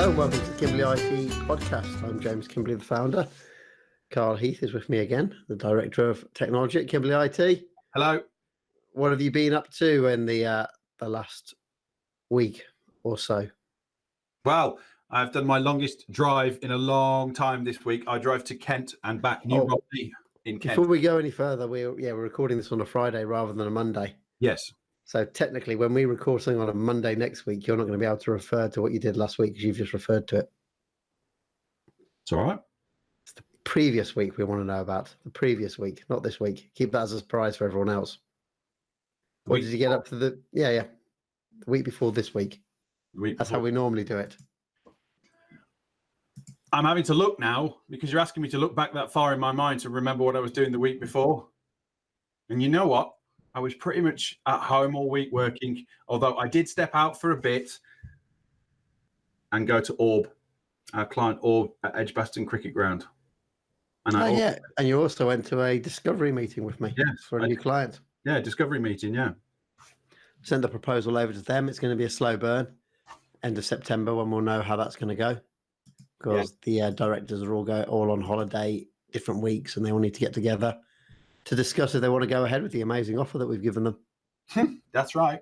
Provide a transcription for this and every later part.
Hello and welcome to the Kimbley IT podcast. I'm James Kimbley, the founder. Carl Heath is with me again, the Director of Technology at Kimbley IT. Hello. What have you been up to in the last week or so? Well, I've done my longest drive in a long time this week. I drove to Kent and back, New Rodney in Kent. Before we go any further, we're recording this on a Friday rather than a Monday. Yes. So technically, when we record something on a Monday next week, you're not going to be able to refer to what you did last week because you've just referred to it. It's all right. It's the previous week we want to know about. The previous week, not this week. Keep that as a surprise for everyone else. What did you get up to the week before this week? That's how we normally do it. I'm having to look now because you're asking me to look back that far in my mind to remember what I was doing the week before. And you know what? I was pretty much at home all week working, although I did step out for a bit and go to Orb, our client Orb at Edgbaston Cricket Ground. And and you also went to a discovery meeting with me for a new client. Yeah, discovery meeting, yeah. Send the proposal over to them. It's going to be a slow burn. End of September when we'll know how that's going to go. Because the directors are all on holiday, different weeks, and they all need to get together to discuss if they want to go ahead with the amazing offer that we've given them. That's right.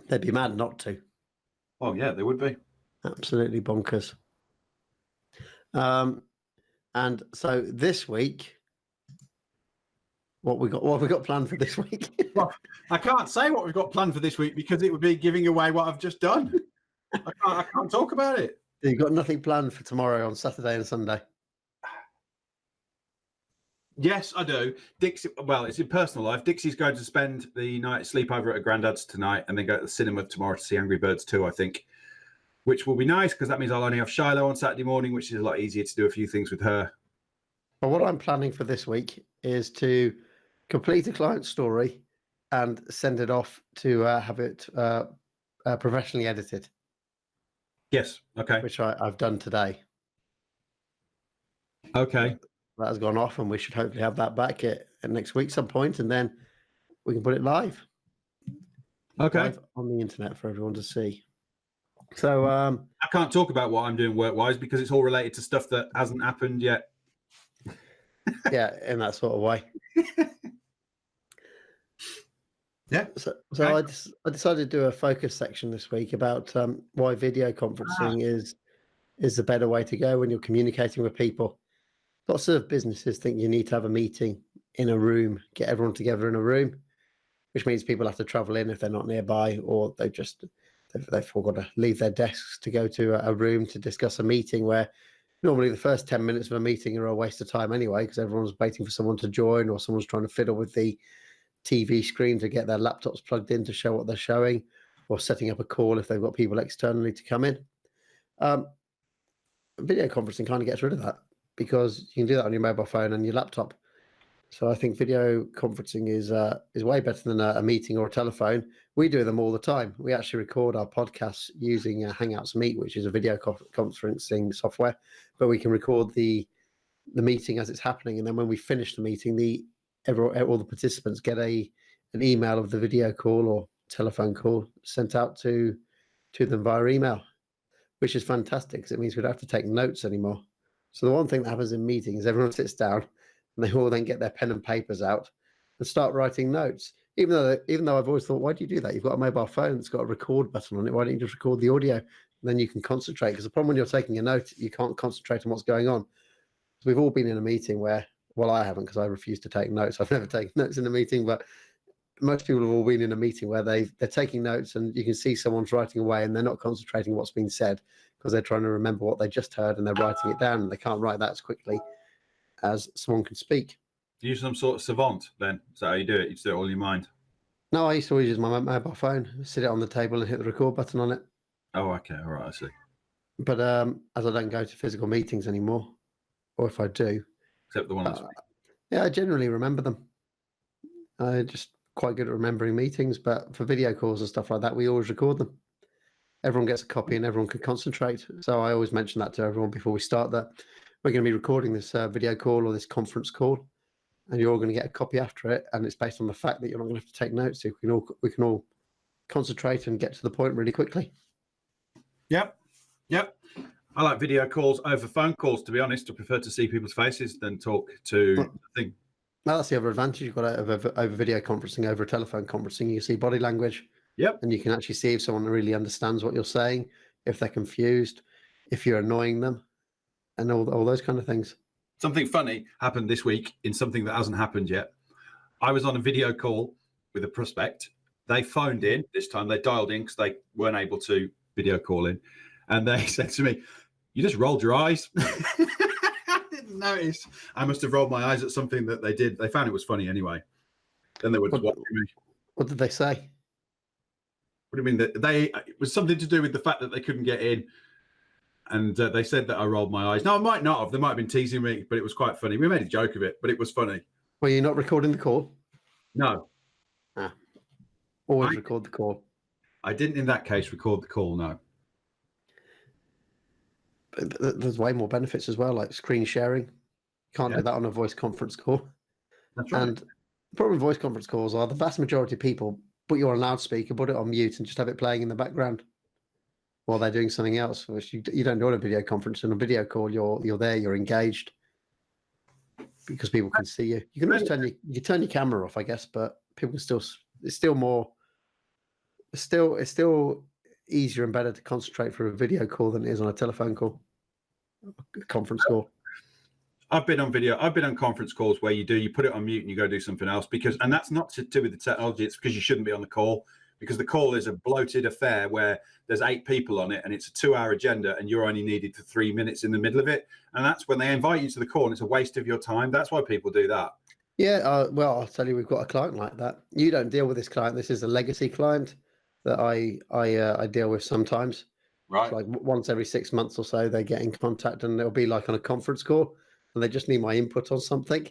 They'd be mad not to. Well, yeah, they would be. Absolutely bonkers. And so this week, what we got planned for this week? Well, I can't say what we've got planned for this week because it would be giving away what I've just done. I can't talk about it. You've got nothing planned for tomorrow on Saturday and Sunday? Yes, I do. Dixie, well, it's in personal life. Dixie's going to spend the night sleepover at her granddad's tonight and then go to the cinema tomorrow to see Angry Birds 2, I think, which will be nice because that means I'll only have Shiloh on Saturday morning, which is a lot easier to do a few things with her. Well, what I'm planning for this week is to complete a client story and send it off to have it professionally edited. Yes, okay. Which I've done today. Okay. That has gone off and we should hopefully have that back at next week some point and then we can put it live. Okay. Live on the internet for everyone to see. So I can't talk about what I'm doing work-wise because it's all related to stuff that hasn't happened yet. Yeah, in that sort of way. Yeah. So okay. I decided to do a focus section this week about why video conferencing is the better way to go when you're communicating with people. Lots of businesses think you need to have a meeting in a room, get everyone together in a room, which means people have to travel in if they're not nearby, or they've forgot to leave their desks to go to a room to discuss a meeting where normally the first 10 minutes of a meeting are a waste of time anyway, because everyone's waiting for someone to join or someone's trying to fiddle with the TV screen to get their laptops plugged in to show what they're showing, or setting up a call if they've got people externally to come in. Video conferencing kind of gets rid of that because you can do that on your mobile phone and your laptop. So I think video conferencing is way better than a meeting or a telephone. We do them all the time. We actually record our podcasts using Hangouts Meet, which is a video conferencing software, but we can record the meeting as it's happening, and then when we finish the meeting, all the participants get an email of the video call or telephone call sent out to them via email, which is fantastic because it means we don't have to take notes anymore. So the one thing that happens in meetings is everyone sits down and they all then get their pen and papers out and start writing notes. Even though I've always thought, why do you do that? You've got a mobile phone that's got a record button on it. Why don't you just record the audio? And then you can concentrate. Because the problem when you're taking a note, you can't concentrate on what's going on. So we've all been in a meeting where, well, I haven't because I refuse to take notes. I've never taken notes in a meeting, but most people have all been in a meeting where they're taking notes and you can see someone's writing away and they're not concentrating on what's been said because they're trying to remember what they just heard and they're writing it down and they can't write that as quickly as someone can speak. Do you use some sort of savant then? Is that how you do it? You just do it all in your mind? No, I used to always use my mobile phone, sit it on the table and hit the record button on it. Oh, okay. All right, I see. But as I don't go to physical meetings anymore, or if I do... Except the one that's... yeah, I generally remember them. I just quite good at remembering meetings, but for video calls and stuff like that, we always record them. Everyone gets a copy and everyone can concentrate. So I always mention that to everyone before we start that we're going to be recording this video call or this conference call, and you're all going to get a copy after it. And it's based on the fact that you're not going to have to take notes. So we can all concentrate and get to the point really quickly. Yep. Yep. I like video calls over phone calls, to be honest. I prefer to see people's faces than talk to Well, the thing. Well, that's the other advantage you've got over video conferencing, over telephone conferencing. You see body language. Yep. And you can actually see if someone really understands what you're saying, if they're confused, if you're annoying them, and all those kind of things. Something funny happened this week in something that hasn't happened yet. I was on a video call with a prospect. They phoned in this time. They dialed in because they weren't able to video call in. And they said to me, "You just rolled your eyes." I didn't notice. I must have rolled my eyes at something that they did. They found it was funny anyway. Then they were just watching me. What did they say? What do you mean? It was something to do with the fact that they couldn't get in. And they said that I rolled my eyes. No, I might not have. They might have been teasing me, but it was quite funny. We made a joke of it, but it was funny. Were you not recording the call? No. Always record the call. I didn't in that case record the call, no. But there's way more benefits as well, like screen sharing. You can't do that on a voice conference call. That's right. And the problem with voice conference calls are the vast majority of people put you on loudspeaker, put it on mute, and just have it playing in the background while they're doing something else, which you don't do on a video conference. In a video call, you're there, you're engaged because people can see you. You can always turn your camera off, I guess, but people can still. It's still easier and better to concentrate for a video call than it is on a telephone call, a conference call. I've been on conference calls where you put it on mute and you go do something else and that's not to do with the technology. It's because you shouldn't be on the call, because the call is a bloated affair where there's 8 people on it and it's a 2-hour agenda and you're only needed for 3 minutes in the middle of it. And that's when they invite you to the call and it's a waste of your time. That's why people do that. Yeah. Well, I'll tell you, we've got a client like that. You don't deal with this client. This is a legacy client that I deal with sometimes. Right. So like once every 6 months or so, they get in contact and it'll be like on a conference call and they just need my input on something.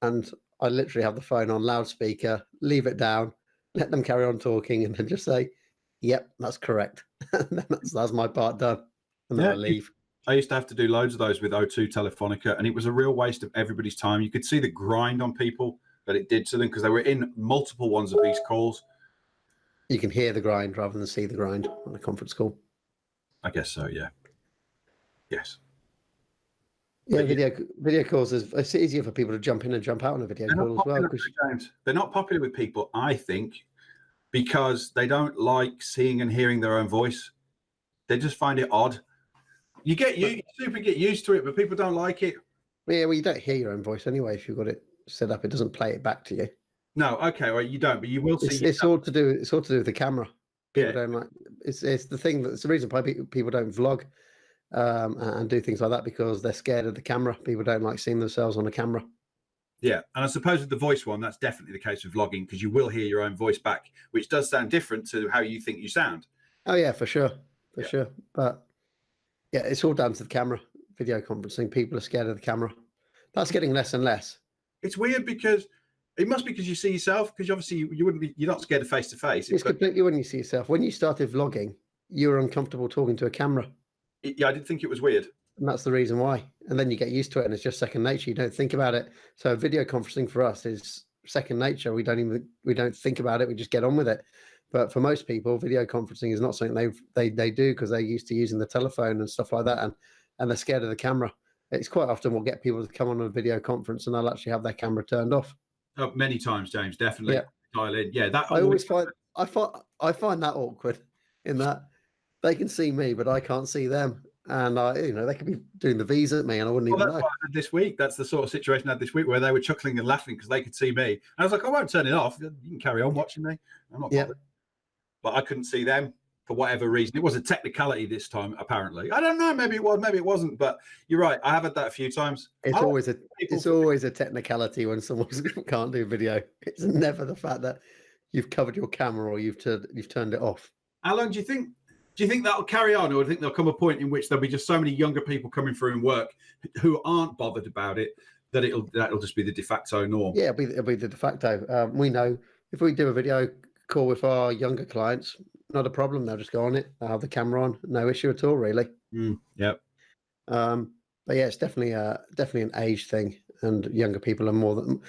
And I literally have the phone on loudspeaker, leave it down, let them carry on talking, and then just say, "Yep, that's correct." And then that's my part done. And then I leave. I used to have to do loads of those with O2 Telefonica, and it was a real waste of everybody's time. You could see the grind on people that it did to them because they were in multiple ones of these calls. You can hear the grind rather than see the grind on a conference call. I guess so, yeah. Yes. Yeah, video calls it's easier for people to jump in and jump out on a video call as well. James, they're not popular with people, I think, because they don't like seeing and hearing their own voice. They just find it odd. You super get used to it, but people don't like it. Yeah, well, you don't hear your own voice anyway if you've got it set up. It doesn't play it back to you. No, okay, well, you don't, but you will see. It's all to do with the camera. People Yeah. don't like. It's the thing it's the reason why people don't vlog and do things like that, because they're scared of the camera. People don't like seeing themselves on the camera. Yeah, and I suppose with the voice one, that's definitely the case with vlogging, because you will hear your own voice back, which does sound different to how you think you sound. Oh yeah, for sure. But yeah, it's all down to the camera. Video conferencing, people are scared of the camera. That's getting less and less. It's weird because it must be because you see yourself, because obviously you're not scared of face to face. It's completely when you see yourself. When you started vlogging, you were uncomfortable talking to a camera. Yeah, I did think it was weird. And that's the reason why. And then you get used to it and it's just second nature. You don't think about it. So video conferencing for us is second nature. We don't think about it. We just get on with it. But for most people, video conferencing is not something they do because they're used to using the telephone and stuff like that. And they're scared of the camera. It's quite often we'll get people to come on a video conference and they'll actually have their camera turned off. Oh, many times, James, definitely. Yeah. Dial in. Yeah, that I find that awkward in that they can see me, but I can't see them. And they could be doing the V's at me and I wouldn't even know. That's what I had this week. That's the sort of situation I had this week where they were chuckling and laughing because they could see me. And I was like, I won't turn it off. You can carry on watching me. I'm not bothered. But I couldn't see them for whatever reason. It was a technicality this time, apparently. I don't know. Maybe it was, maybe it wasn't. But you're right. I have had that a few times. It's always a technicality when someone can't do video. It's never the fact that you've covered your camera or you've turned it off. How long do you think? Do you think that'll carry on, or do you think there'll come a point in which there'll be just so many younger people coming through and work who aren't bothered about it that that'll just be the de facto norm? Yeah, it'll be the de facto. We know if we do a video call with our younger clients, not a problem. They'll just go on it. They'll have the camera on, no issue at all, really. Yep. But yeah, it's definitely an age thing, and younger people are more than.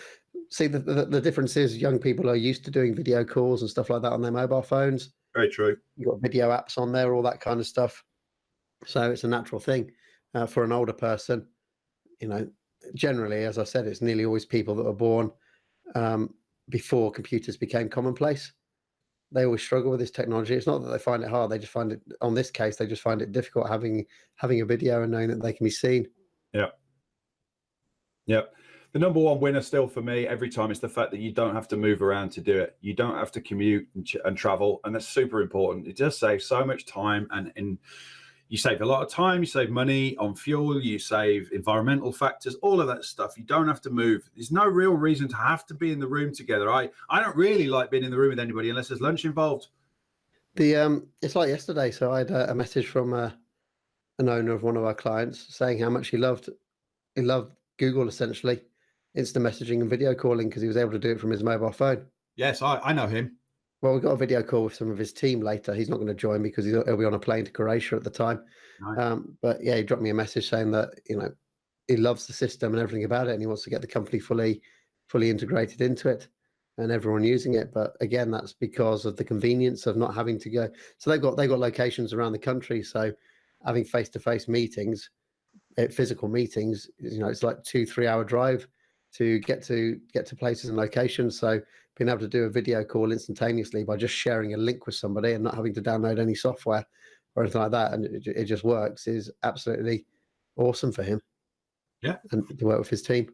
See, the difference is young people are used to doing video calls and stuff like that on their mobile phones. Very true. You've got video apps on there, all that kind of stuff. So it's a natural thing for an older person. Generally, as I said, it's nearly always people that were born before computers became commonplace. They always struggle with this technology. It's not that they find it hard; they just find it. On this case, they just find it difficult having a video and knowing that they can be seen. Yeah. The number one winner still for me every time is the fact that you don't have to move around to do it. You don't have to commute and travel, and that's super important. It just saves so much time, and you save a lot of time. You save money on fuel. You save environmental factors, all of that stuff. You don't have to move. There's no real reason to have to be in the room together. I don't really like being in the room with anybody unless there's lunch involved. It's like yesterday. So I had a message from an owner of one of our clients saying how much he loved Google, essentially instant messaging and video calling, because he was able to do it from his mobile phone. Yes, I know him. Well, we've got a video call with some of his team later. He's not going to join because he'll be on a plane to Croatia at the time. Nice. But yeah, he dropped me a message saying that he loves the system and everything about it, and he wants to get the company fully integrated into it and everyone using it. But again, that's because of the convenience of not having to go. So they've got locations around the country. So having face-to-face meetings, physical meetings, it's like 2-3 hour drive to get to places and locations. So being able to do a video call instantaneously by just sharing a link with somebody and not having to download any software or anything like that, and it just works, is absolutely awesome for him. Yeah, and to work with his team.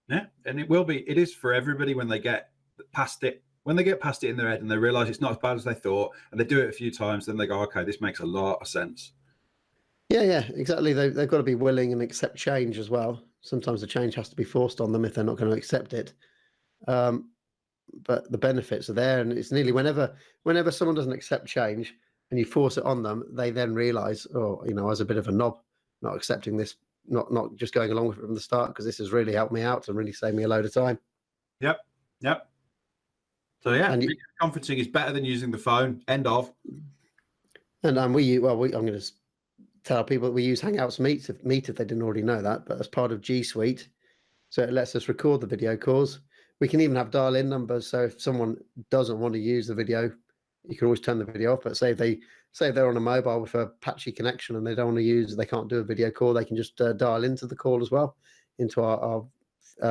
Yeah, and it is for everybody when they get past it. When they get past it in their head and they realize it's not as bad as they thought, and they do it a few times, then they go, okay, this makes a lot of sense. Yeah, exactly. They've got to be willing and accept change as well. Sometimes the change has to be forced on them if they're not going to accept it. But the benefits are there, and it's nearly whenever someone doesn't accept change and you force it on them, they then realize, I was a bit of a knob not accepting this, not just going along with it from the start, because this has really helped me out and really saved me a load of time. Yep. So yeah, and video conferencing is better than using the phone. End of. And I'm going to tell people that we use Hangouts Meet if they didn't already know that, but as part of G Suite, so it lets us record the video calls. We can even have dial-in numbers, so if someone doesn't want to use the video, you can always turn the video off. But say they're on a mobile with a patchy connection and they can't do a video call, they can just dial into the call as well, into our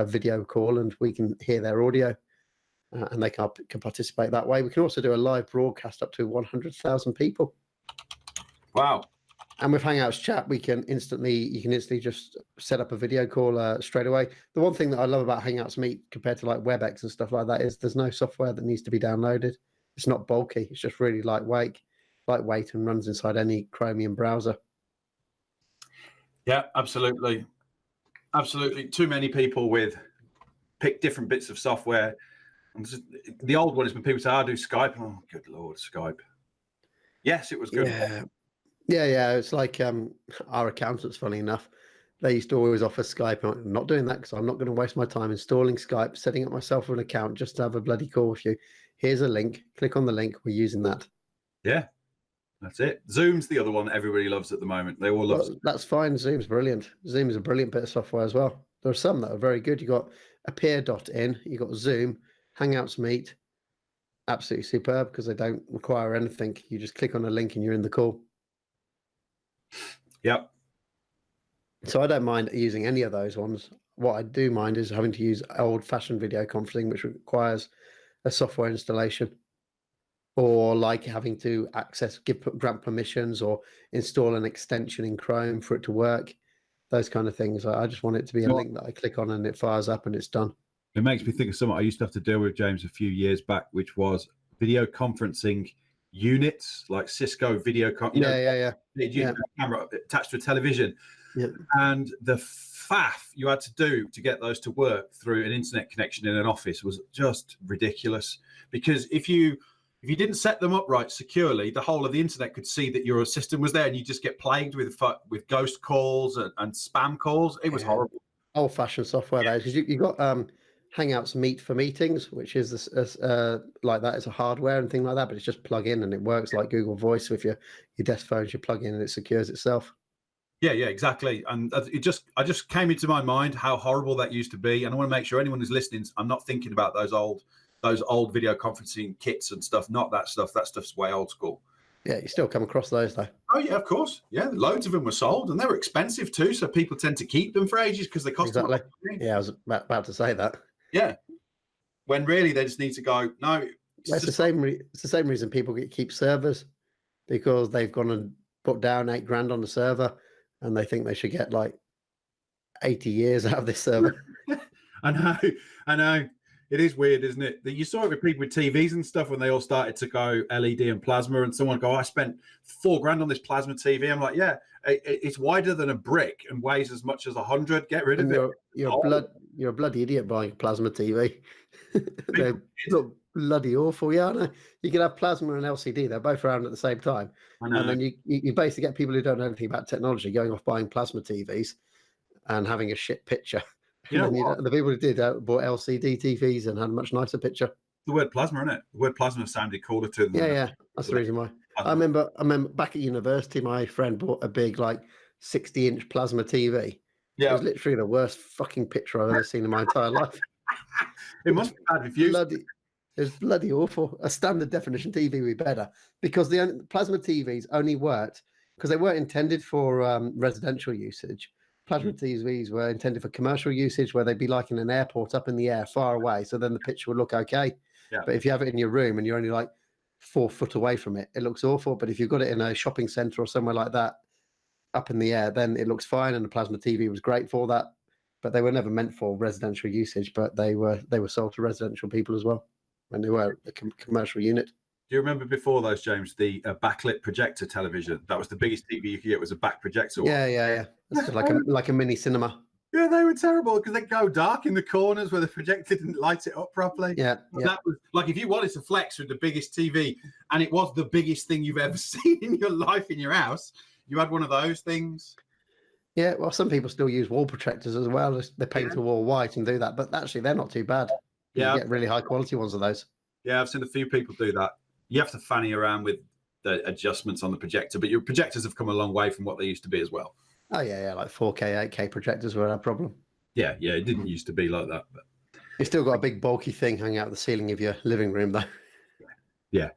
video call, and we can hear their audio, and they can participate that way. We can also do a live broadcast up to 100,000 people. Wow. And with Hangouts Chat, you can instantly just set up a video call straight away. The one thing that I love about Hangouts Meet compared to like WebEx and stuff like that is there's no software that needs to be downloaded. It's not bulky. It's just really lightweight and runs inside any Chromium browser. Yeah, absolutely. Too many people pick different bits of software. The old one is when people say, "I do Skype." Oh, good Lord, Skype. Yes, it was good. Yeah. It's like our accountants, funny enough, they used to always offer Skype. I'm not doing that because I'm not going to waste my time installing Skype, setting up myself an account just to have a bloody call with you. Here's a link. Click on the link. We're using that. Yeah, that's it. Zoom's the other one everybody loves at the moment. They all love. That's fine. Zoom's brilliant. Zoom's a brilliant bit of software as well. There are some that are very good. You got Appear.in. You got Zoom, Hangouts Meet. Absolutely superb because they don't require anything. You just click on a link and you're in the call. Yep. So I don't mind using any of those ones. What I do mind is having to use old-fashioned video conferencing, which requires a software installation, or like having to grant permissions or install an extension in Chrome for it to work. Those kind of things. I just want it to be a link that I click on and it fires up and it's done. It makes me think of something I used to have to deal with, James, a few years back, which was video conferencing units like Cisco video. Camera attached to a television. Yeah. And the faff you had to do to get those to work through an internet connection in an office was just ridiculous. Because if you didn't set them up right securely, the whole of the internet could see that your system was there, and you just get plagued with ghost calls and spam calls. It was horrible. Old-fashioned software, though, because you got Hangouts Meet for meetings, which is like that. It's a hardware and thing like that, but it's just plug in and it works like Google Voice with your desk phones. You plug in and it secures itself. Yeah, exactly. And I just came into my mind how horrible that used to be, and I want to make sure anyone who's listening, I'm not thinking about those old video conferencing kits and stuff. Not that stuff. That stuff's way old school. Yeah, you still come across those though. Oh yeah, of course. Yeah, loads of them were sold, and they were expensive too. So people tend to keep them for ages because they cost Exactly. them money. Yeah, I was about to say that. Yeah, when really they just need to go. No, It's the same. It's the same reason people keep servers, because they've gone and put down $8,000 on the server, and they think they should get like 80 years out of this server. I know. It is weird, isn't it? That you saw it with people with TVs and stuff when they all started to go LED and plasma, and someone go, "I spent $4,000 on this plasma TV." I'm like, "Yeah, it's wider than a brick and weighs as much as 100. Get rid of it." You're a bloody idiot buying a plasma TV. They look bloody awful. Yeah, I know. You can have plasma and LCD; they're both around at the same time, and then you basically get people who don't know anything about technology going off buying plasma TVs and having a shit picture. You know the people who did bought LCD TVs and had a much nicer picture. The word plasma, isn't it? The word plasma sounded cooler to them. Yeah. That's the reason why. Plasma. I remember back at university, my friend bought a big 60-inch plasma TV. Yeah. It was literally the worst fucking picture I've ever seen in my entire life. It must be bad if you. It was bloody awful. A standard definition TV would be better, because the plasma TVs only worked because they weren't intended for residential usage. Plasma TVs were intended for commercial usage, where they'd be like in an airport up in the air far away, so then the picture would look okay. Yeah. But if you have it in your room and you're only 4 foot away from it, it looks awful. But if you've got it in a shopping center or somewhere like that up in the air, then it looks fine, and the plasma TV was great for that. But they were never meant for residential usage, but they were sold to residential people as well when they were a commercial unit. Do you remember before those, James, the backlit projector television? That was the biggest TV you could get, was a back projector. Yeah. It's like a mini cinema. Yeah, they were terrible because they go dark in the corners where the projector didn't light it up properly. Yeah. That was like, if you wanted to flex with the biggest TV and it was the biggest thing you've ever seen in your life in your house, you had one of those things. Yeah, well, some people still use wall projectors as well. They paint the wall white and do that, but actually they're not too bad. You get really high quality ones of those. Yeah, I've seen a few people do that. You have to fanny around with the adjustments on the projector, but your projectors have come a long way from what they used to be as well. Oh yeah, like 4K, 8K projectors were a problem. Yeah, it didn't used to be like that. But you still got a big bulky thing hanging out the ceiling of your living room, though. Yeah.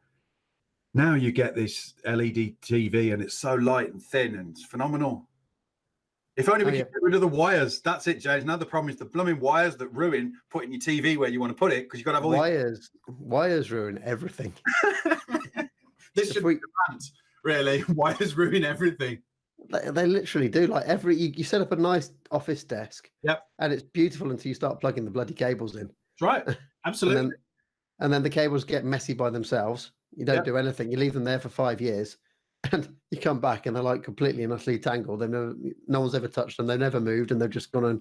Now you get this LED TV, and it's so light and thin, and it's phenomenal. If only we could get rid of the wires. That's it, James. Now the problem is the blooming wires that ruin putting your TV where you want to put it, because you've got to have all wires. Wires ruin everything. This should be the rant, really. Wires ruin everything. They literally do. Like you set up a nice office desk. Yep. And it's beautiful until you start plugging the bloody cables in. That's right. Absolutely. and then the cables get messy by themselves. You don't do anything. You leave them there for 5 years, and you come back and they're completely and utterly tangled. No one's ever touched them. They've never moved, and they've just gone and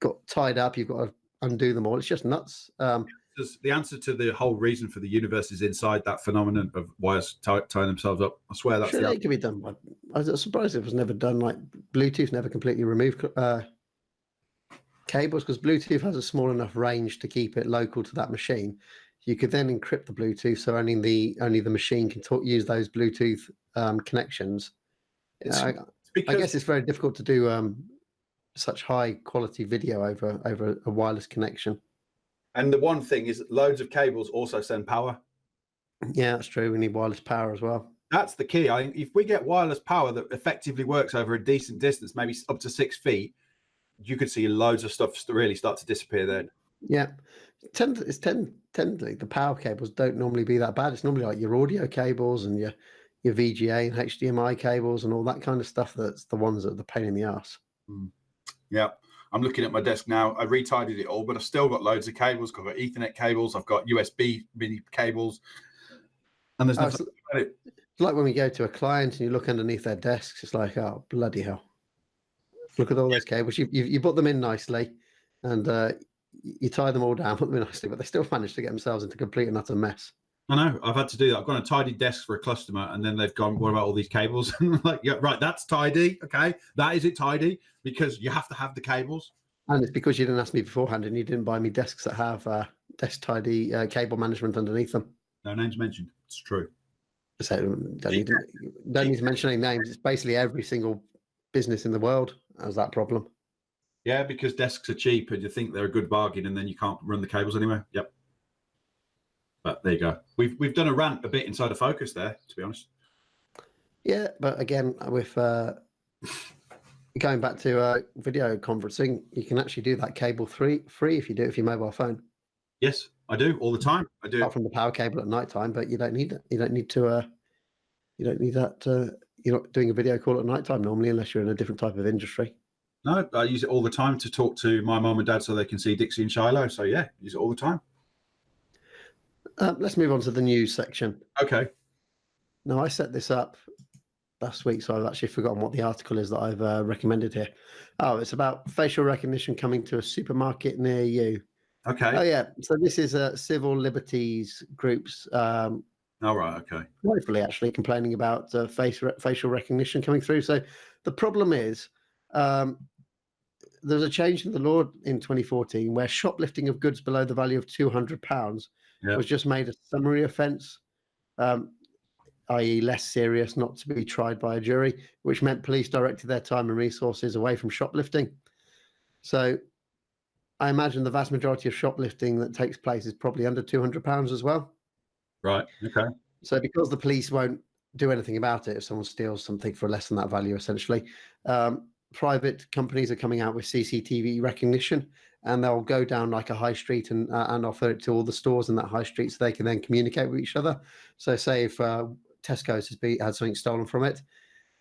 got tied up. You've got to undo them all. It's just nuts. The answer to the whole reason for the universe is inside that phenomenon of wires tying themselves up. I swear that's it can be done. I was surprised it was never done. Bluetooth never completely removed cables, because Bluetooth has a small enough range to keep it local to that machine. You could then encrypt the Bluetooth, so only the machine can use those Bluetooth connections. I guess it's very difficult to do such high quality video over a wireless connection. And the one thing is, loads of cables also send power. Yeah, that's true. We need wireless power as well. That's the key. If we get wireless power that effectively works over a decent distance, maybe up to 6 feet, you could see loads of stuff really start to disappear then. Yeah. The power cables don't normally be that bad. It's normally like your audio cables and your VGA and HDMI cables and all that kind of stuff. That's the ones that are the pain in the ass. Yeah. I'm looking at my desk now. I retidied it all, but I've still got loads of cables. I've got Ethernet cables. I've got USB mini cables. And there's nothing about it. It's like when we go to a client and you look underneath their desks, it's like, oh, bloody hell. Look at all those cables. You put them in nicely, and you tie them all down, put them in nicely, but they still manage to get themselves into complete and utter mess. I know. I've had to do that. I've gone and tidied desks for a customer, and then they've gone, what about all these cables? And I'm like, yeah, right, that's tidy. Okay, that is it tidy, because you have to have the cables. And it's because you didn't ask me beforehand, and you didn't buy me desks that have desk tidy cable management underneath them. No names mentioned. It's true. So don't need to mention any names. It's basically every single business in the world has that problem. Yeah, because desks are cheap, and you think they're a good bargain, and then you can't run the cables anywhere. Yep. But there you go. We've done a rant a bit inside of Focus there, to be honest. Yeah, but again, with going back to video conferencing, you can actually do that cable free if you do it with your mobile phone. Yes, I do all the time. I do. Apart from the power cable at night time, but you don't need it. You don't need to. You don't need that. You're not doing a video call at night time normally, unless you're in a different type of industry. No, I use it all the time to talk to my mum and dad so they can see Dixie and Shiloh. So yeah, use it all the time. Let's move on to the news section. Okay. Now, I set this up last week, so I've actually forgotten what the article is that I've recommended here. Oh, it's about facial recognition coming to a supermarket near you. Okay. Oh, yeah. So this is civil liberties groups, All right. Okay. rightfully actually complaining about facial recognition coming through. So the problem is there's a change in the law in 2014 where shoplifting of goods below the value of £200 was just made a summary offence, i.e. less serious, not to be tried by a jury, which meant police directed their time and resources away from shoplifting. So I imagine the vast majority of shoplifting that takes place is probably under £200 as well. Right. Okay. So because the police won't do anything about it if someone steals something for less than that value, essentially, private companies are coming out with CCTV recognition, and they'll go down like a high street and offer it to all the stores in that high street so they can then communicate with each other. So say if Tesco's had something stolen from it,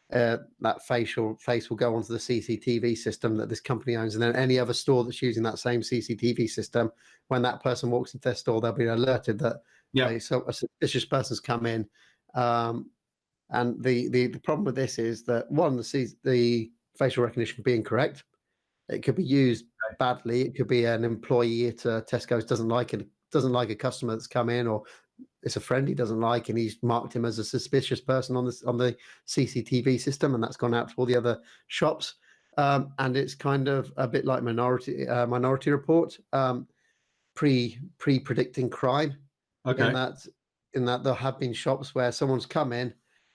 that face will go onto the CCTV system that this company owns, and then any other store that's using that same CCTV system, when that person walks into their store, they'll be alerted that a suspicious person's come in. And the problem with this is that one, the facial recognition could be incorrect. It could be used badly. It could be an employee at Tesco's doesn't like a customer that's come in, or it's a friend he doesn't like, and he's marked him as a suspicious person on the CCTV system, and that's gone out to all the other shops. And it's kind of a bit like Minority Report, predicting crime. Okay. In that there have been shops where someone's come in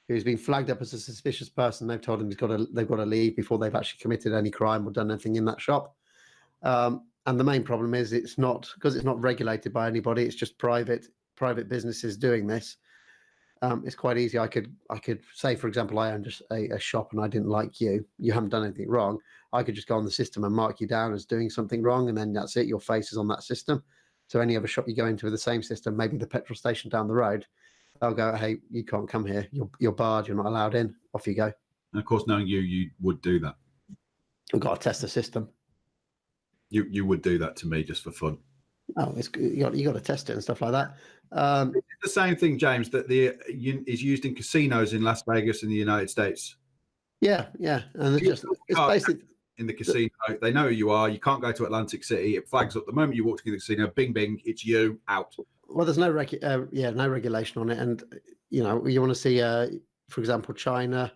who's been flagged up as a suspicious person. They've told him they've got to leave before they've actually committed any crime or done anything in that shop. And the main problem is it's not regulated by anybody. It's just private businesses doing this. It's quite easy. I could say, for example, I owned a shop and I didn't like you. You haven't done anything wrong. I could just go on the system and mark you down as doing something wrong, and then that's it. Your face is on that system. So any other shop you go into with the same system, maybe the petrol station down the road, they'll go, hey, you can't come here. You're barred. You're not allowed in. Off you go. And of course, knowing you would do that. We've got to test the system. You would do that to me just for fun. Oh, you got to test it and stuff like that. It's the same thing, James, that is used in casinos in Las Vegas in the United States. Yeah, and it's basically in the casino. They know who you are. You can't go to Atlantic City. It flags up the moment you walk to the casino. Bing, bing. It's you. Out. Well, there's no regulation on it, and you want to see, for example, China,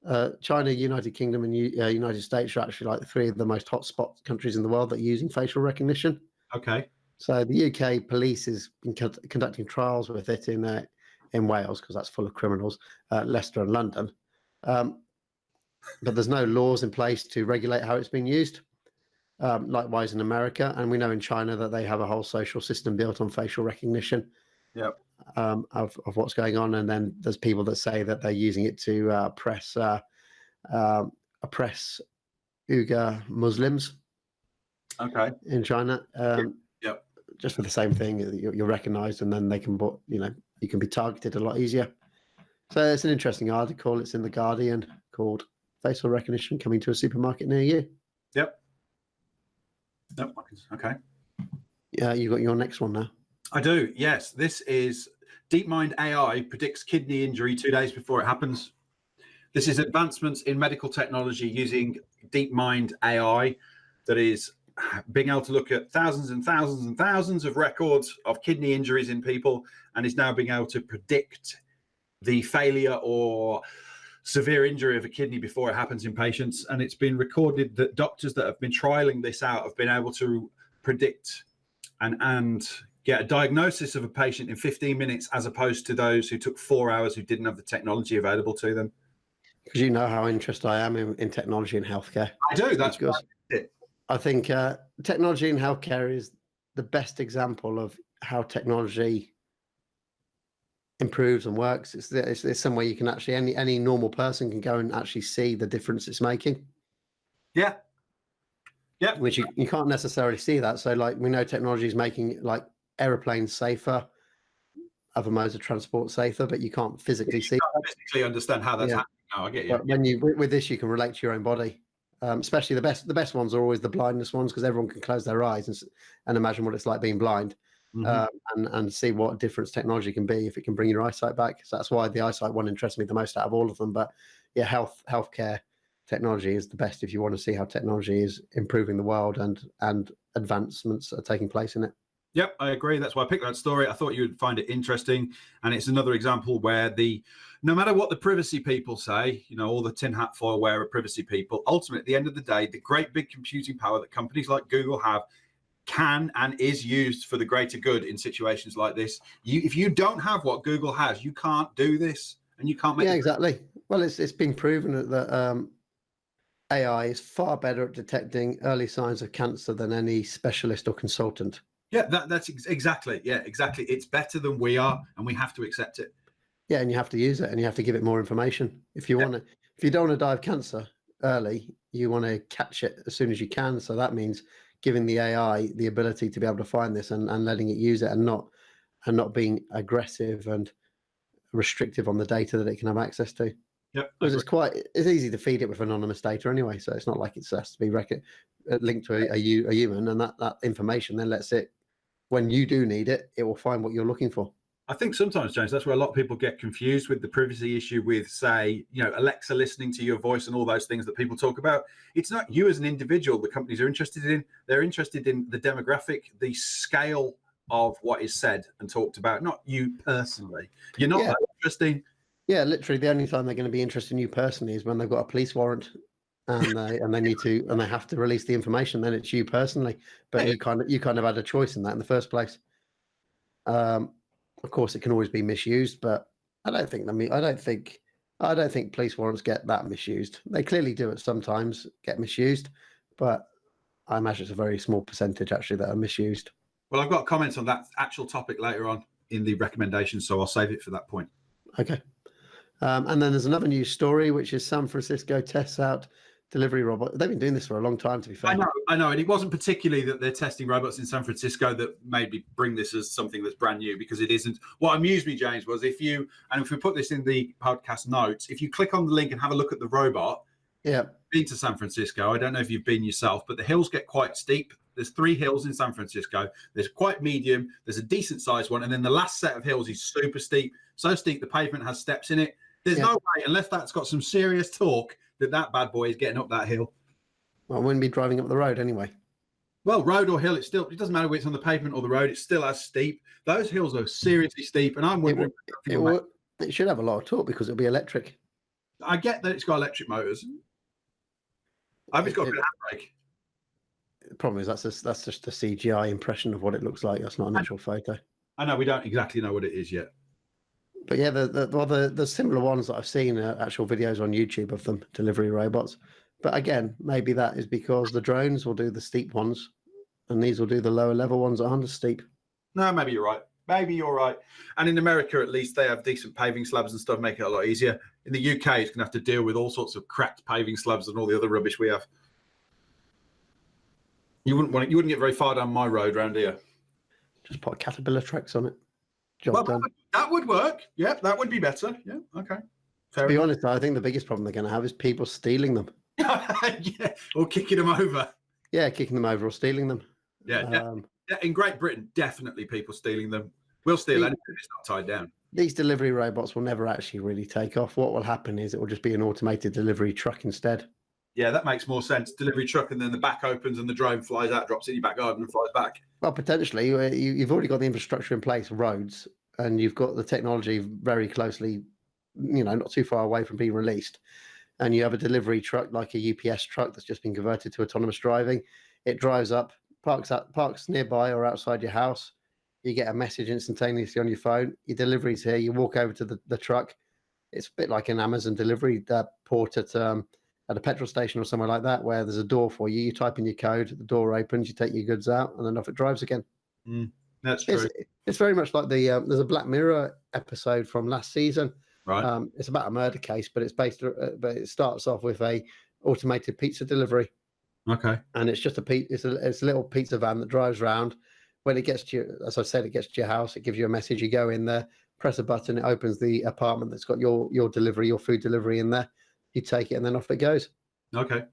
United Kingdom, and United States are actually like three of the most hotspot countries in the world that are using facial recognition. Okay. So the UK police has been conducting trials with it in Wales, because that's full of criminals, Leicester and London. But there's no laws in place to regulate how it's being used. Likewise in America, and we know in China that they have a whole social system built on facial recognition. Yep. Of what's going on, and then there's people that say that they're using it to oppress Uyghur Muslims. Okay. In China. Yep. Just for the same thing, you're recognised, and then they can, you can be targeted a lot easier. So it's an interesting article. It's in the Guardian called "Facial Recognition Coming to a Supermarket Near You." Yep. Okay. Yeah, you've got your next one now. I do. Yes, this is DeepMind AI predicts kidney injury 2 days before it happens. This is advancements in medical technology using DeepMind AI that is being able to look at thousands and thousands and thousands of records of kidney injuries in people, and is now being able to predict the failure or severe injury of a kidney before it happens in patients. And it's been recorded that doctors that have been trialing this out have been able to predict and get a diagnosis of a patient in 15 minutes, as opposed to those who took 4 hours who didn't have the technology available to them. Because you know how interested I am in technology and healthcare. I do. That's because I think technology in healthcare is the best example of how technology improves and works. It's somewhere you can actually any normal person can go and actually see the difference it's making. Yeah. Yeah. Which you can't necessarily see that. So like we know technology is making like aeroplanes safer, other modes of transport safer, but you can't physically see can't physically understand how that's happening. No, I get you. But when you with this, you can relate to your own body. Especially the best ones are always the blindness ones, because everyone can close their eyes and imagine what it's like being blind, and see what difference technology can be if it can bring your eyesight back. So that's why the eyesight one interests me the most out of all of them. But yeah, healthcare technology is the best if you want to see how technology is improving the world and advancements are taking place in it. Yep, I agree. That's why I picked that story. I thought you would find it interesting. And it's another example where no matter what the privacy people say, all the tin hat foil wearer privacy people, ultimately, at the end of the day, the great big computing power that companies like Google have can and is used for the greater good in situations like this. If you don't have what Google has, you can't do this, and you can't make. Yeah, exactly. Well, it's been proven that AI is far better at detecting early signs of cancer than any specialist or consultant. Yeah, that's exactly. Yeah, exactly. It's better than we are, and we have to accept it. Yeah, and you have to use it, and you have to give it more information. If you want to, if you don't want to die of cancer early, you want to catch it as soon as you can. So that means giving the AI the ability to be able to find this and letting it use it, and not being aggressive and restrictive on the data that it can have access to. Yep, because it's easy to feed it with anonymous data anyway. So it's not like it has to be linked to a human, and that information then lets it, when you do need it, it will find what you're looking for. I think sometimes, James, that's where a lot of people get confused with the privacy issue with, say, Alexa listening to your voice and all those things that people talk about. It's not you as an individual the companies are interested in. They're interested in the demographic, the scale of what is said and talked about, not you personally. You're not that interesting. Yeah, literally the only time they're going to be interested in you personally is when they've got a police warrant and they have to release the information. Then it's you personally, but you kind of had a choice in that in the first place. Of course, it can always be misused, but I don't think police warrants get that misused. They clearly do at sometimes get misused, but I imagine it's a very small percentage actually that are misused. Well, I've got comments on that actual topic later on in the recommendations, so I'll save it for that point. Okay. And then there's another news story, which is San Francisco tests out delivery robot. They've been doing this for a long time, to be fair. I know. And it wasn't particularly that they're testing robots in San Francisco that made me bring this as something that's brand new, because it isn't. What amused me, James, was if we put this in the podcast notes, if you click on the link and have a look at the robot, been to San Francisco. I don't know if you've been yourself, but the hills get quite steep. There's 3 hills in San Francisco. There's quite medium. There's a decent sized one. And then the last set of hills is super steep. So steep, the pavement has steps in it. There's no way, unless that's got some serious torque, that bad boy is getting up that hill. Well, I wouldn't be driving up the road anyway. Well, road or hill, it doesn't matter whether it's on the pavement or the road. It's still as steep. Those hills are seriously steep. And I'm wondering. It should have a lot of torque because it'll be electric. I get that it's got electric motors. I've just got a bit of handbrake. The problem is that's just a CGI impression of what it looks like. That's not an actual photo. I know we don't exactly know what it is yet. But yeah, the similar ones that I've seen are actual videos on YouTube of them, delivery robots. But again, maybe that is because the drones will do the steep ones and these will do the lower level ones that aren't as steep. No, maybe you're right. And in America, at least, they have decent paving slabs and stuff, make it a lot easier. In the UK, it's going to have to deal with all sorts of cracked paving slabs and all the other rubbish we have. You wouldn't get very far down my road around here. Just put Caterpillar tracks on it. That would work. Yeah, that would be better. Yeah, okay. To be honest, I think the biggest problem they're going to have is people stealing them. Yeah, or kicking them over. Yeah, kicking them over or stealing them. Yeah, in Great Britain, definitely people stealing them. We'll steal anything if it's not tied down. These delivery robots will never actually really take off. What will happen is it will just be an automated delivery truck instead. Yeah, that makes more sense. Delivery truck, and then the back opens and the drone flies out, drops in your back garden and flies back. Well, potentially, you've already got the infrastructure in place, roads, and you've got the technology very closely, not too far away from being released. And you have a delivery truck like a UPS truck that's just been converted to autonomous driving. It drives up, parks nearby or outside your house. You get a message instantaneously on your phone. Your delivery's here. You walk over to the truck. It's a bit like an Amazon delivery port at a petrol station or somewhere like that, where there's a door for you. You type in your code, the door opens, you take your goods out, and then off it drives again. No, That's true. It's very much like there's a Black Mirror episode from last season. Right. It's about a murder case, but but it starts off with a automated pizza delivery, Okay. and it's just it's a little pizza van that drives around. When it gets to you, as I said, it gets to your house. It gives you a message. You go in there, press a button, it opens the apartment that's got your delivery, your food delivery in there. You take it, and then off it goes. Okay.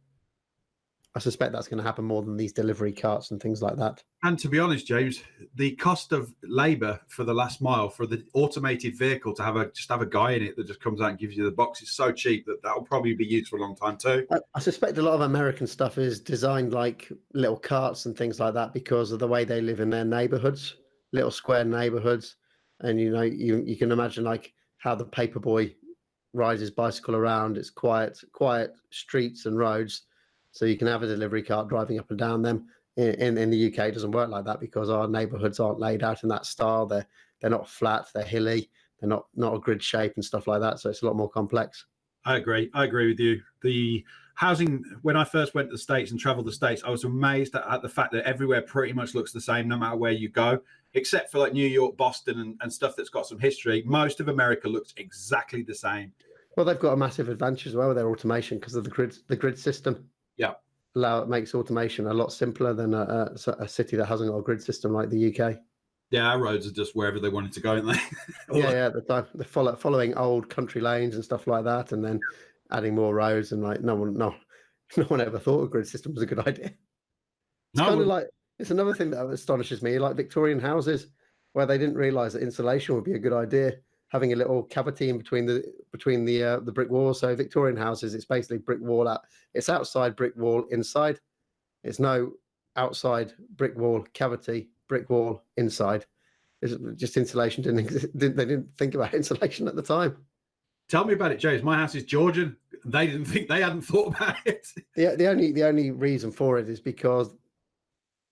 I suspect that's going to happen more than these delivery carts and things like that. And to be honest, James, the cost of labour for the last mile for the automated vehicle to have a guy in it that just comes out and gives you the box is so cheap that will probably be used for a long time too. I suspect a lot of American stuff is designed like little carts and things like that because of the way they live in their neighborhoods, little square neighborhoods. And, you can imagine like how the paperboy rides his bicycle around. It's quiet streets and roads. So you can have a delivery cart driving up and down them. In the UK, it doesn't work like that because our neighborhoods aren't laid out in that style. They're not flat. They're hilly. They're not a grid shape and stuff like that. So it's a lot more complex. I agree with you. The housing, when I first went to the States and traveled the States, I was amazed at the fact that everywhere pretty much looks the same no matter where you go, except for like New York, Boston and stuff that's got some history. Most of America looks exactly the same. Well, they've got a massive advantage as well with their automation because of the grid system. Yeah. It makes automation a lot simpler than a city that hasn't got a grid system like the UK. Yeah, our roads are just wherever they wanted to go, aren't they? At the time, they're following old country lanes and stuff like that, and then adding more roads. And like no one ever thought a grid system was a good idea. It's another thing that astonishes me, like Victorian houses, where they didn't realise that insulation would be a good idea, having a little cavity in between the brick walls. So Victorian houses, it's basically brick wall out. It's outside brick wall inside. It's no outside brick wall cavity, brick wall inside. It's just insulation they didn't think about insulation at the time. Tell me about it, James. My house is Georgian. They hadn't thought about it. The only reason for it is because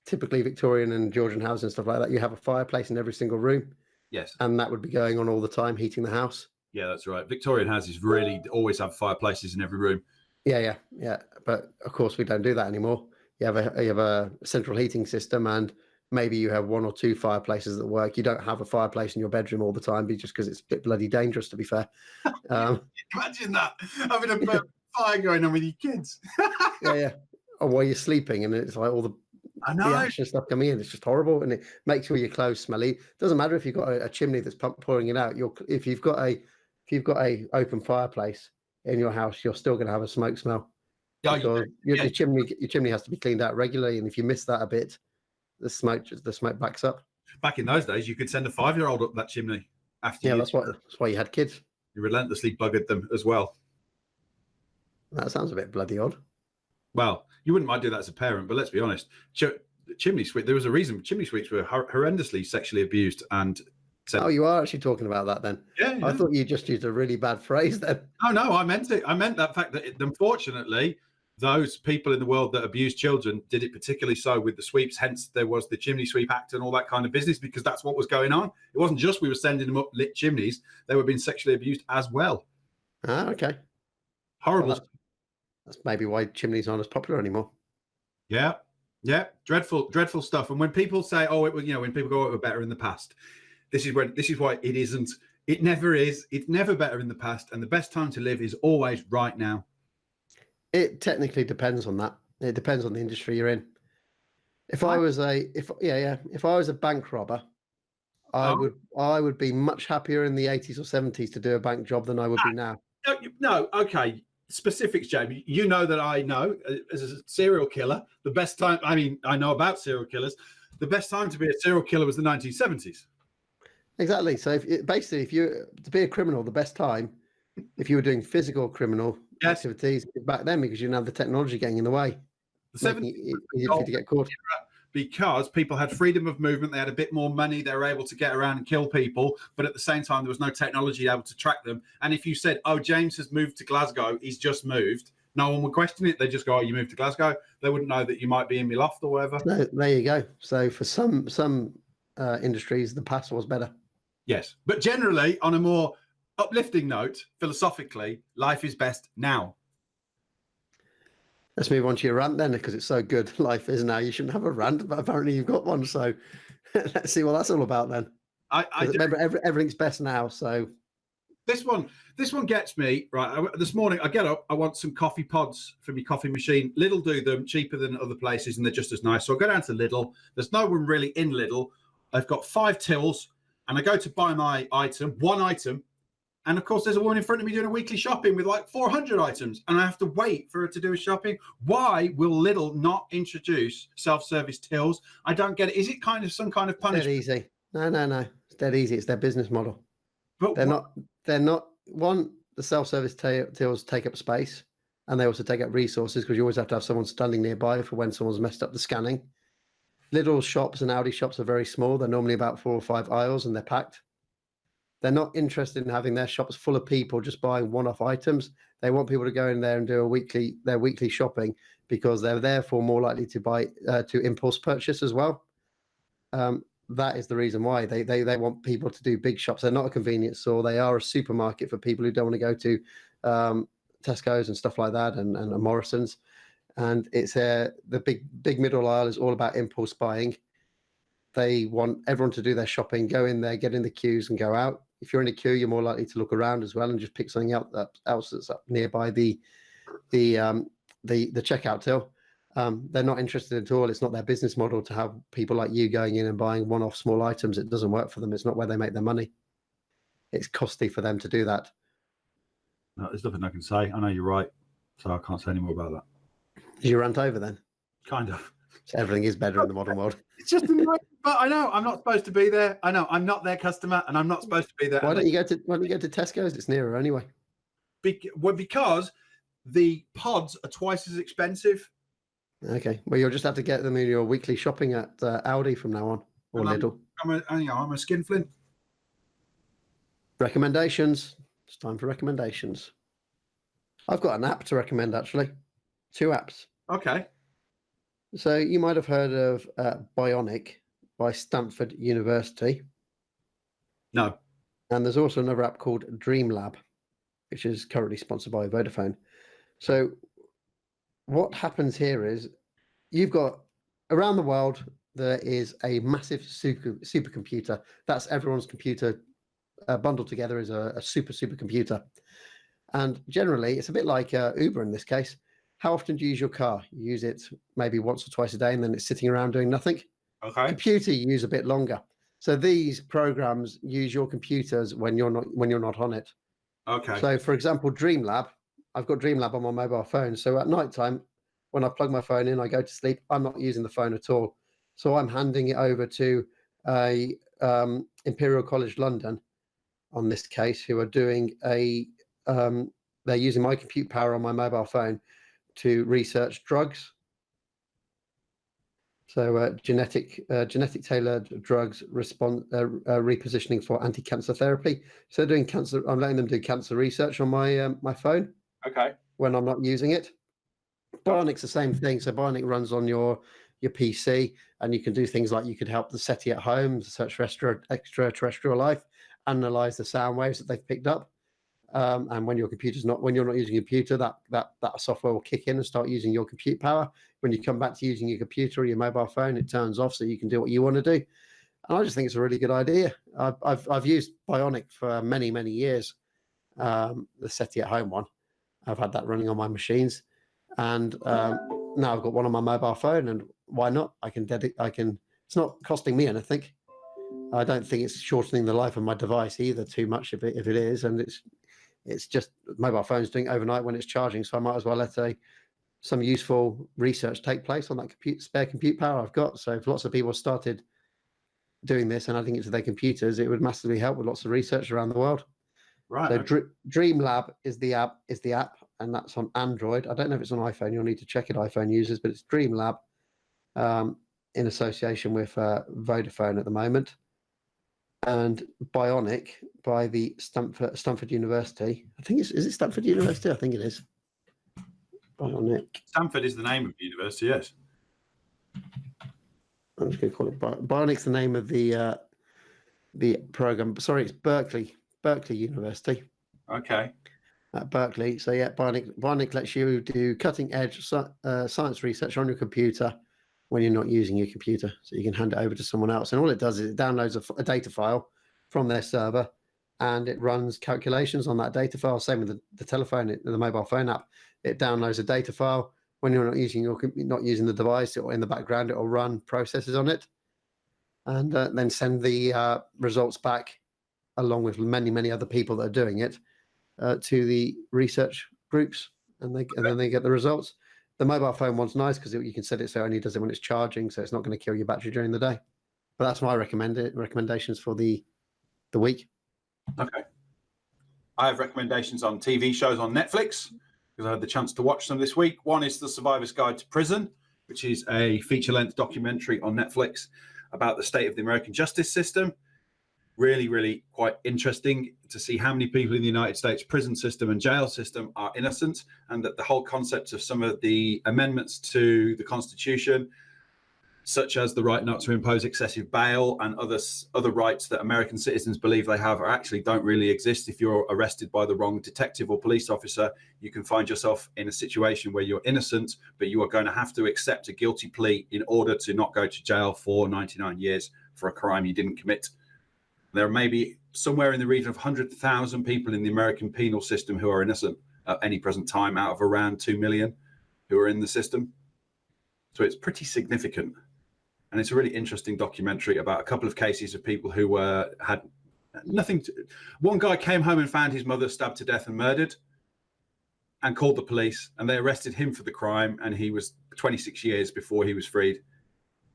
typically Victorian and Georgian houses and stuff like that, you have a fireplace in every single room. Yes. And that would be going on all the time, heating the house. Yeah, that's right. Victorian houses really always have fireplaces in every room. Yeah. But of course, we don't do that anymore. You have a central heating system, and maybe you have one or two fireplaces that work. You don't have a fireplace in your bedroom all the time, just because it's a bit bloody dangerous, to be fair. Imagine that, having a fire going on with your kids. Yeah. Or while you're sleeping, and it's like all the action stuff coming in. It's just horrible, and it makes all your clothes smelly. It doesn't matter if you've got a chimney that's pouring it out. If you've got a open fireplace in your house, you're still going to have a smoke smell. Because your chimney has to be cleaned out regularly, and if you miss that a bit, the smoke backs up. Back in those days, you could send a 5-year-old up that chimney after. Yeah, that's why you had kids. You relentlessly buggered them as well. That sounds a bit bloody odd. Well, you wouldn't mind doing that as a parent, but let's be honest. Chimney sweep. There was a reason chimney sweeps were horrendously sexually abused and. Oh, you are actually talking about that then? Yeah. I thought you just used a really bad phrase then. Oh no, I meant it. I meant that fact that unfortunately, those people in the world that abuse children did it particularly so with the sweeps. Hence, there was the Chimney Sweep Act and all that kind of business, because that's what was going on. It wasn't just we were sending them up lit chimneys; they were being sexually abused as well. Ah, okay. Horrible. Well, that's maybe why chimneys aren't as popular anymore. Yeah, dreadful stuff. And when people say, "Oh, it was," when people go, "Oh, it was better in the past," this is why it isn't. It never is. It's never better in the past, and the best time to live is always right now. It technically depends on that. It depends on the industry you're in. If I was a bank robber, I would be much happier in the 80s or 70s to do a bank job than I would be now. No, okay. Specifics, Jamie. You know that I know as a serial killer, the best time. I mean, I know about serial killers. The best time to be a serial killer was the 1970s. Exactly. So if you to be a criminal, the best time, if you were doing physical criminal activities, back then, because you didn't have the technology getting in the way. The 70s easy for you to get caught. Because people had freedom of movement, they had a bit more money, they were able to get around and kill people, but at the same time, there was no technology able to track them. And if you said, "Oh, James has moved to Glasgow, he's just moved," no one would question it. They just go, "Oh, you moved to Glasgow." They wouldn't know that you might be in my loft or whatever. No, there you go. So for some industries, the past was better. Yes, but generally, on a more uplifting note, philosophically, life is best now. Let's move on to your rant then, because it's so good. Life is now. You shouldn't have a rant, but apparently you've got one. So Let's see what that's all about then. I Remember, everything's best now. So this one gets me right. This morning I get up, I want some coffee pods for my coffee machine. Lidl do them cheaper than other places, and they're just as nice. So I go down to Lidl. There's no one really in Lidl. I've got 5 tills, and I go to buy my one item, and of course there's a woman in front of me doing a weekly shopping with like 400 items, and I have to wait for her to do a shopping. Why will Lidl not introduce self-service tills? I don't get it. Is it kind of some kind of punishment? dead easy. No. It's dead easy. It's their business model. But They're not. One, the self-service tills take up space, and they also take up resources because you always have to have someone standing nearby for when someone's messed up the scanning. Lidl shops and Aldi shops are very small. They're normally about 4 or 5 aisles, and they're packed. They're not interested in having their shops full of people just buying one-off items. They want people to go in there and do their weekly shopping because they're therefore more likely to buy to impulse purchase as well. That is the reason why they want people to do big shops. They're not a convenience store. They are a supermarket for people who don't want to go to Tesco's and stuff like that and Morrison's. And it's the big middle aisle is all about impulse buying. They want everyone to do their shopping, go in there, get in the queues and go out. If you're in a queue, you're more likely to look around as well and just pick something else that's up nearby the checkout till. They're not interested at all. It's not their business model to have people like you going in and buying one-off small items. It doesn't work for them. It's not where they make their money. It's costly for them to do that. No, there's nothing I can say. I know you're right, so I can't say any more about that. Did you rant over then? Kind of. So everything is better in the modern world. It's just annoying, but I know I'm not supposed to be there. I know I'm not their customer, and I'm not supposed to be there. Why don't you go to Tesco's? It's nearer anyway. Because the pods are twice as expensive. Okay, well, you'll just have to get them in your weekly shopping at Aldi from now on, or Lidl. I'm a skinflint. Recommendations. It's time for recommendations. I've got an app to recommend, actually. 2 apps. Okay. So you might have heard of Bionic by Stanford University. No. And there's also another app called Dreamlab, which is currently sponsored by Vodafone. So what happens here is you've got around the world, there is a massive supercomputer. That's everyone's computer bundled together as a supercomputer. And generally, it's a bit like Uber in this case. How often do you use your car? You use it maybe once or twice a day, and then it's sitting around doing nothing. Okay. Computer, you use a bit longer. So these programs use your computers when you're not on it. Okay. So, for example, Dreamlab. I've got Dreamlab on my mobile phone. So at night time, when I plug my phone in, I go to sleep. I'm not using the phone at all. So I'm handing it over to Imperial College London, on this case, who are doing they're using my compute power on my mobile phone to research drugs. So genetic tailored drugs repositioning for anti-cancer therapy. So doing cancer, I'm letting them do cancer research on my phone. Okay. When I'm not using it. Bionic's the same thing. So Bionic runs on your PC, and you can do things like you could help the SETI at home search for extraterrestrial life, analyze the sound waves that they've picked up. And when you're not using a computer, that software will kick in and start using your compute power. When you come back to using your computer or your mobile phone, it turns off so you can do what you want to do. And I just think it's a really good idea. I've used Bionic for many years. The SETI at home one, I've had that running on my machines, and now I've got one on my mobile phone. And why not? It's not costing me anything. I don't think it's shortening the life of my device either too much if it is, and it's just mobile phone's doing it overnight when it's charging. So I might as well let some useful research take place on that spare compute power I've got. So if lots of people started doing this and adding it to their computers, it would massively help with lots of research around the world. Right. So Dreamlab is the app, and that's on Android. I don't know if it's on iPhone. You'll need to check it, iPhone users, but it's Dreamlab in association with Vodafone at the moment. And Bionic by the Stanford University. I think is it Stanford University? I think it is. Bionic. Stanford is the name of the university, yes. I'm just going to call it Bionic's the name of the program. Sorry, it's Berkeley University. Okay. At Berkeley. So yeah, Bionic lets you do cutting edge science research on your computer when you're not using your computer. So you can hand it over to someone else. And all it does is it downloads a data file from their server, and it runs calculations on that data file. Same with the telephone, the mobile phone app. It downloads a data file. When you're not using the device, or in the background, it will run processes on it, and then send the results back, along with many other people that are doing it, to the research groups, and then they get the results. The mobile phone one's nice because you can set it so it only does it when it's charging, so it's not going to kill your battery during the day. But that's my recommendations for the week. Okay. I have recommendations on TV shows on Netflix, because I had the chance to watch them this week. One is The Survivor's Guide to Prison, which is a feature-length documentary on Netflix about the state of the American justice system. Really, really quite interesting to see how many people in the United States prison system and jail system are innocent, and that the whole concept of some of the amendments to the Constitution, such as the right not to impose excessive bail and other rights that American citizens believe they have, actually don't really exist. If you're arrested by the wrong detective or police officer, you can find yourself in a situation where you're innocent, but you are going to have to accept a guilty plea in order to not go to jail for 99 years for a crime you didn't commit. There may be somewhere in the region of 100,000 people in the American penal system who are innocent at any present time, out of around 2 million who are in the system. So it's pretty significant. And it's a really interesting documentary about a couple of cases of people who had nothing to... One guy came home and found his mother stabbed to death and murdered, and called the police, and they arrested him for the crime, and he was 26 years before he was freed,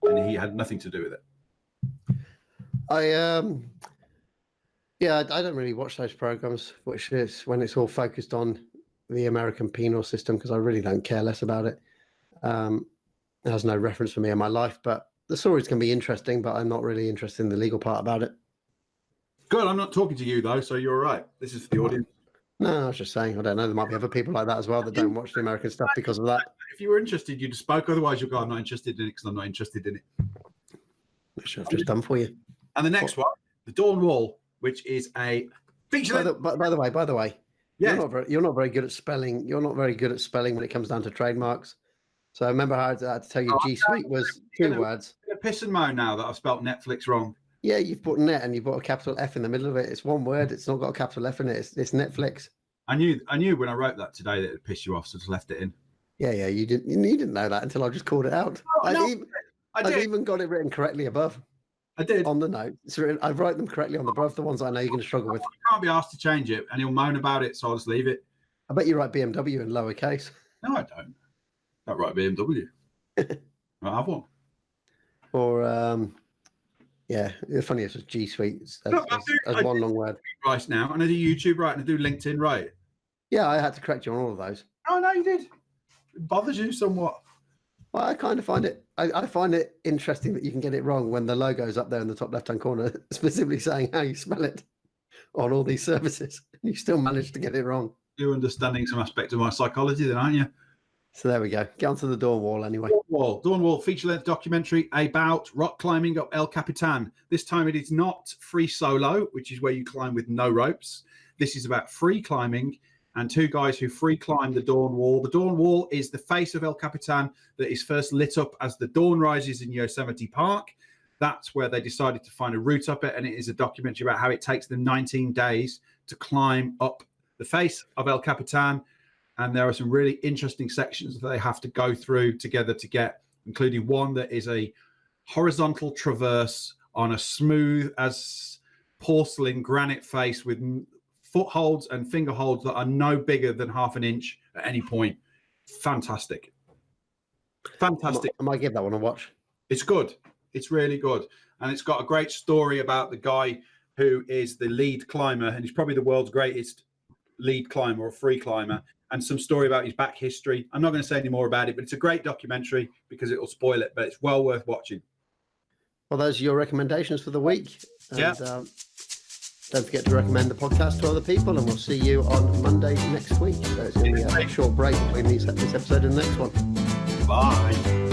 and he had nothing to do with it. I don't really watch those programs, which is when it's all focused on the American penal system, because I really don't care less about it. It has no reference for me in my life, but the stories can be interesting, but I'm not really interested in the legal part about it. Good. I'm not talking to you, though, so you're all right. This is for the audience. No, I was just saying, I don't know. There might be other people like that as well that don't watch the American stuff because of that. If you were interested, you'd have spoke. Otherwise, you'll go, I'm not interested in it because I'm not interested in it. Which I've just done for you. And the next one, The Dawn Wall, which is a feature. By the way, yes. You're not very good at spelling. You're not very good at spelling when it comes down to trademarks. So I remember how I had to tell you G Suite was 2 words. I'm piss and moan now that I've spelt Netflix wrong. Yeah, you've put net and you've put a capital F in the middle of it. It's 1 word. It's not got a capital F in it. It's Netflix. I knew when I wrote that today that it'd piss you off, so just left it in. Yeah, you didn't know that until I just called it out. I've even got it written correctly above. I did. On the note. I write them correctly on the above, the ones I know you're going to struggle with. I can't be asked to change it, and he'll moan about it, so I'll just leave it. I bet you write BMW in lowercase. No, I don't. I don't write BMW. I have one. Or, yeah, it's funny it's G Suite as one long word. Right now, and I do YouTube right, and I do LinkedIn right. Yeah, I had to correct you on all of those. Oh, no, you did. It bothers you somewhat. Well, I kind of find it. I find it interesting that you can get it wrong when the logo's up there in the top left-hand corner, specifically saying how you spell it on all these services. You still manage to get it wrong. You're understanding some aspect of my psychology, then, aren't you? So there we go. Get onto the Dawn Wall anyway. Dawn Wall, feature-length documentary about rock climbing up El Capitan. This time it is not free solo, which is where you climb with no ropes. This is about free climbing and 2 guys who free climb the Dawn Wall. The Dawn Wall is the face of El Capitan that is first lit up as the dawn rises in Yosemite Park. That's where they decided to find a route up it, and it is a documentary about how it takes them 19 days to climb up the face of El Capitan. And there are some really interesting sections that they have to go through together to get, including one that is a horizontal traverse on a smooth as porcelain granite face with footholds and finger holds that are no bigger than ½ an inch at any point. Fantastic. Fantastic. I might give that one a watch. It's good. It's really good. And it's got a great story about the guy who is the lead climber, and he's probably the world's greatest lead climber or free climber, and some story about his back history. I'm not going to say any more about it, but it's a great documentary because it will spoil it, but it's well worth watching. Well, those are your recommendations for the week. And, yeah. Don't forget to recommend the podcast to other people, and we'll see you on Monday next week. So it's going to be a short break between this episode and the next one. Bye.